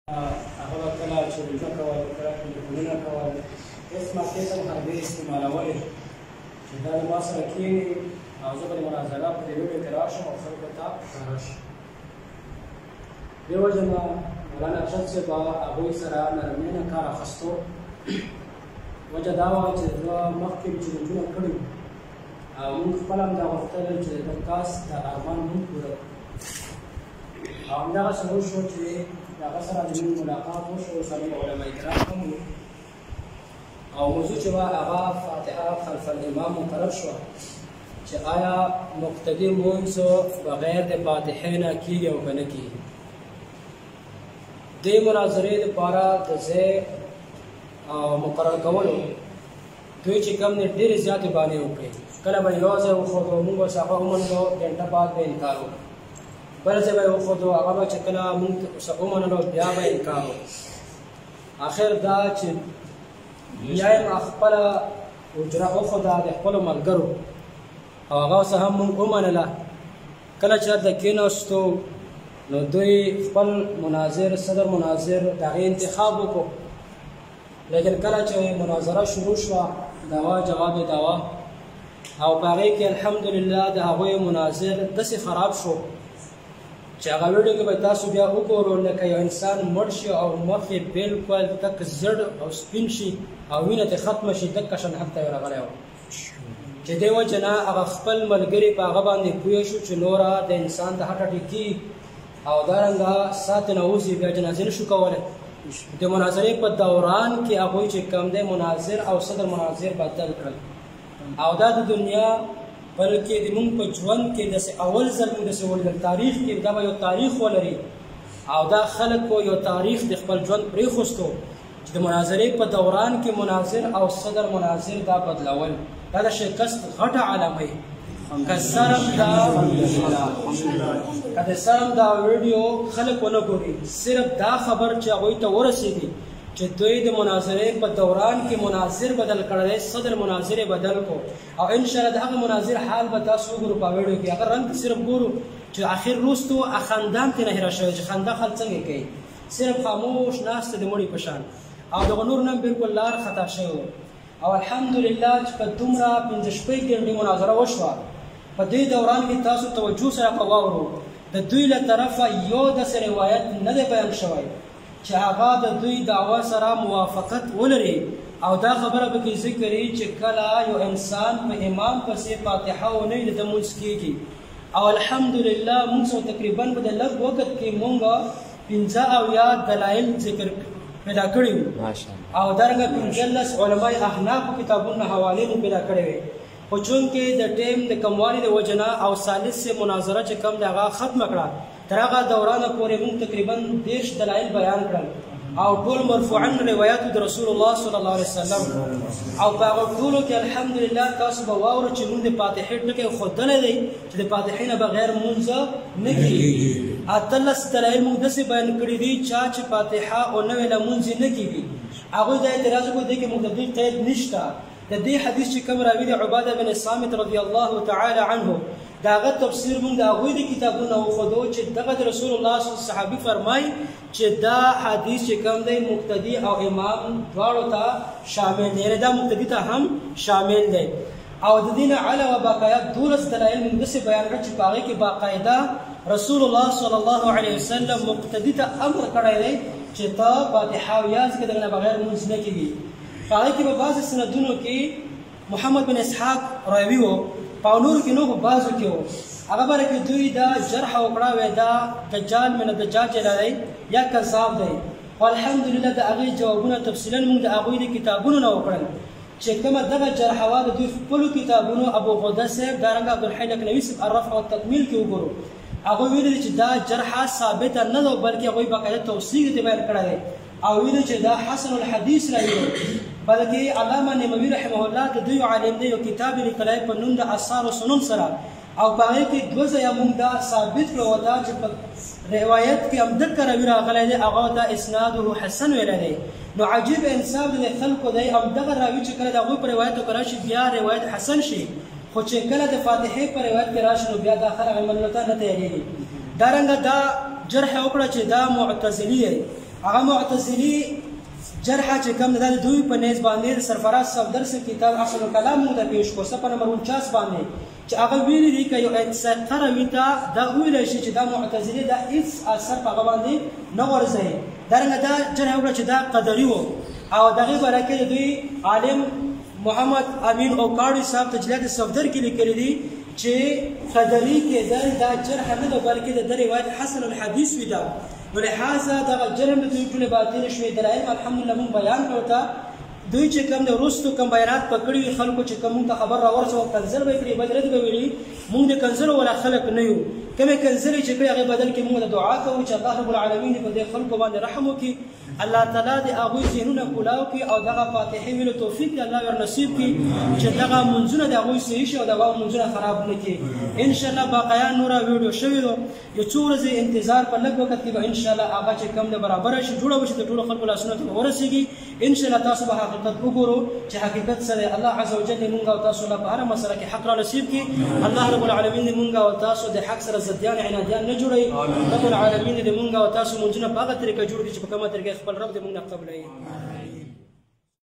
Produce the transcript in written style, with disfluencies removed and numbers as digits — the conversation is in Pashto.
هغه کله چې روژه کول کله تلیفونونه کول هېڅ موقع ته حربې استعمالولې چې دا له ما سره کښېني او زه به د مناظره په دې ویډیو کې راشم او خلکو ته ښکاره شم. دې وجه نه مولانا ارشد صاحب هغوی سره نرمۍ کار اخیستو. وجه دا وه چې زه مخکې چیلنجونه کړي او موږ خپله هم دا غوښتل چې د کاست د ارمان موږ پوره او همدغسې وشو چې د هغه سره د موږ ملاقات وشو، سره علما کرام هم وو او موضوع چې وه هغه فاتحه خلف الامام مقرر شوه چې آیا مقتدي لمونځ بغیر د فاتحې نه کېږي او که نه کېږي. دې مناظرې دپاره د ځای او مقرر کولو دوی چې کوم دی ډېرې زیاتې بانې وکړې. کله به یو ځای وښودو موږ به هغه ومنلو، ګنټه بعد به انکار وکړو. بل ځای به یې وښودو هغه به چې کله موږ ومنلو بیا به انکار وکړو. آخر دا چې بیا یې خپله اجره وښوده د خپلو ملګرو او هغه اوس هم موږ ومنله. کله چې هلته کېناستو نو دوی خپل مناظر صدر مناظر د هغې انتخاب وکړو، لیکن کله چې مناظره شروع شوه دعوا جواب دعوا او په هغې کې الحمدلله د هغوی مناظر داسې خراب شو چې هغه ویډیو کې به تاسو بیا وګورو لکه یو انسان مړ شي او مخ یې بالکل تک زړ او سپین شي او وینه ترې ختمه شي، دقه شان حق ته یې راغلی و چې دې وجه نه هغه خپل ملګري په هغه باندې پوه شو چې نوره د انسان د هټ اټیک او دارنګه سات نه وځي بیا جنازې نه شو کولی. د مناظرې په دوران کې هغوی چې کوم دی مناظر او صدر مناظر بدل کړل او دا د دنیا بلکې د موږ په ژوند کې داسې اول ځل موږ داسې ولیدل تاریخ کې دا به یو تاریخ ولري او دا خلکو یو تاریخ د خپل ژوند پرېښوستو چې د مناظرې په دوران کې مناظر او صدر مناظر دا بدلول. دا د شکست غټه علامه وي. که صرف دا ویډیو خلک ونه ګوري، صرف دا خبر چې هغوی ته ورسېږي چې دوی د مناظرې په دوران کې مناظر بدل کړی، صدر مناظر بدل کو او انشاءالله د هغه مناظر حال به تاسو وګورو په ویډیو کې. هغه رنګ صرف ګورو چې آخر وروستو خندان ترې نه هېره شوی چې خندا خلک څنګه کوي، صرف خاموش ناسته د مړي په شان او دغه نور نه بالکل لار خطا شوی و. او الحمدلله چې په دومره 15 شپږ ګنټې مناظره وشوه په دې دوران کې تاسو توجه سره په واورو د دوی له طرفه یو داسې روایت نه دی بیان شوی چې هغه د دوی دعوا سره موافقت ولري او دا خبره پکې ذکر وي چې کله یو انسان په امام پسې فاتحه ونه وي د ده لمونځ کېږي. او الحمدلله موږ سره تقریبا په د لږ وخت کې موږ 15 دلایل ذکر پیدا کړي وو او دارنګه 15 علماء احنافو کتابونو حوالې مو پیدا کړې وې. خو چونکې د ټیم د کموالي د وجه نه او ثالث سے مناظره چې کم د هغه ختمه کړه تر هغه دورانه پورې موږ تقریبا 10 دلایل بیان کړل او ټول مرفوعا روایات د رسول الله صلی الله علیه وسلم او په هغه ټولو کې الحمدلله تاسو به واورو چې موږ د فاتحې ټکی ښودلی دی چې د فاتحې نه بغیر مونځ نه کېږي. 18 دلایل موږ داسې بیان کړي دي چې فاتحه او نه ویله مونځ نه کېږي. هغوی دا اعتراض وکړو دی کې موږ د دوی قید نشته. د دې حدیث چې کوم راوي دی عباده بن صامت رضی الله تعالی عنه د هغه تفسیر موږ د هغوی د کتابونو وښودو چې دغه د رسول الله صحابي فرمایي چې دا حدیث چې کوم دی مقتدي او امام دواړو ته شامل دی، یعنې دا مقتدي ته هم شامل دی. او د دې نه علاوه باقاعده 12 دلایل موږ داسې بیان کړه چې په هغې کې باقاعده رسول الله صلی الله علیه وسلم مقتدي ته امر کړی دی چې ته فاتحه ویاز کې دغه نه بغیر لمونځ نه کېږي. په هغې کې به بعضې سندونو کې محمد بن اسحاق راوي و، په نورو کې نو په بعضو کې و. هغه باره کې دوی دا جرح وکړه وی دا دجال من دجال جلا دی یا کذاب دی. خو الحمدلله د هغې جوابونه تفصیلا موږ د هغوی د کتابونو نه وکړل چې کومه دغه جرحوه د دوی خپلو کتابونو ابو غده صاحب دارنګه عبدالحی لکنوي صاحب الرفع والتکمیل کې وګورو. هغوی ویلي چې دا جرحه ثابته نه ده بلکې هغوی باقاعده توثیق یې بیان کړی دی او ویلي چې دا حسن الحدیث راوي دی. بلکې علامه نموي رحمه الله د دوی عالم دی، یو کتاب یې لیکلی په نوم د اثار و سنن سره او په هغې کې 2 ځایه موږ دا ثابت کړو دا چې په روایت کې همدغه راوي راغلی دی هغه دا اسناده حسن ویلی دی. نو عجیب انصاف د خلکو دی همدغه راوي چې کله د هغوی په روایتو کې راشي بیا روایت حسن شي، خو چې کله د فاتحې په روایت کې راشي نو بیا دا خلک منلو ته نه تیارېږي. دارنګه دا جرح وکړه چې دا معتزلي دی هغه معتزلي جرح چې کوم د دوی په نيز باندې سرفراز صفدر سے کتاب اصل کلام مو د پیش کو صفحه نمبر 49 باندې چې هغه ویلي دي چې یو انسان قرمیتا دا ویل شي چې دا معتزلي دا هیڅ اثر په باندې نه ورځي درنګ دا جرح وکړه چې دا قدري وو او دغه برکه دوی عالم محمد امین اوکاړي صاحب تجلیات صفدر کې لیکلي دي چې قدري کې دا جرح نه بلکې د روایت حسن الحديث وي دا ولهذا دا جرم د دوی ټول باطل شوی دلایل الحمدلله مون بیان کړو تا دوی چې کوم د روستو کوم بیانات پکړي خلکو چې کوم ته خبر راورسو کنزل به کړی بدرت به ویلي مونږ د کنزل ولا خلق نه یو کومه کنزل چې کړی هغه بدل کې مونږ د دعا کوو چې الله رب العالمین په دې خلکو باندې رحم وکړي الله تعالی دې هغه زینونه کولاو کې او دغه فاتحه ویلو توفیق دې الله ور نصیب کړي چې دغه منځونه د هغه صحیح شي او دغه منځونه خراب نه کړي ان شاء الله باقیا نور ویډیو شوی دو یو څو ورځې انتظار په لږ وخت کې به ان شاء الله هغه چې کم د برابر شي جوړه وشي د ټولو خلکو لاسونه ته ورسیږي ان شاء الله تاسو به حقیقت وګورو چې حقیقت سره الله عز وجل مونږ او تاسو له هر مسله کې حق را نصیب کړي الله رب العالمین مونږ او تاسو د حق سره ضدیان عنادیان نه جوړي رب العالمین دې مونږ او تاسو مونږ نه په هغه طریقه جوړ کړي چې په کومه طریقه خپل رب دې مونږ قبلوي